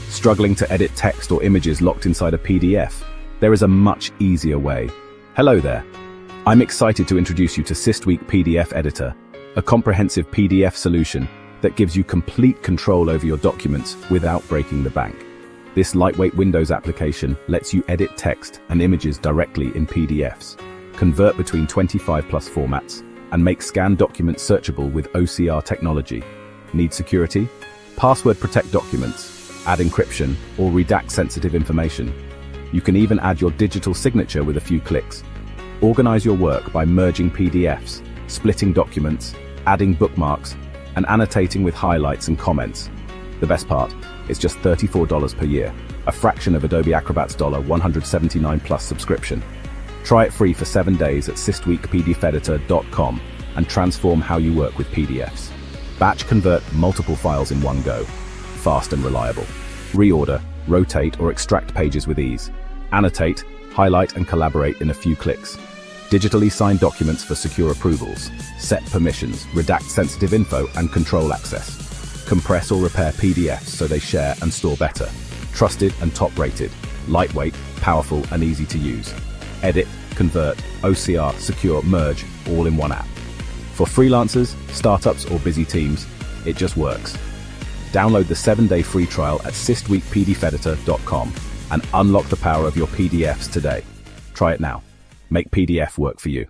Struggling to edit text or images locked inside a PDF? There is a much easier way. Hello there. I'm excited to introduce you to SysTweak PDF Editor, a comprehensive PDF solution that gives you complete control over your documents without breaking the bank. This lightweight Windows application lets you edit text and images directly in PDFs, convert between 25+ formats, and make scanned documents searchable with OCR technology. Need security? Password protect documents, add encryption, or redact sensitive information. You can even add your digital signature with a few clicks. Organize your work by merging PDFs, splitting documents, adding bookmarks, and annotating with highlights and comments. The best part, it's just $34 per year, a fraction of Adobe Acrobat's $179+ subscription. Try it free for 7 days at systweakpdfeditor.com and transform how you work with PDFs. Batch convert multiple files in one go. Fast and reliable. Reorder, rotate, or extract pages with ease. Annotate, highlight, and collaborate in a few clicks. Digitally sign documents for secure approvals. Set permissions, redact sensitive info, and control access. Compress or repair PDFs so they share and store better. Trusted and top-rated. Lightweight, powerful, and easy to use. Edit, convert, OCR, secure, merge, all in one app. For freelancers, startups, or busy teams, it just works. Download the 7-day free trial at systweakpdfeditor.com and unlock the power of your PDFs today. Try it now. Make PDF work for you.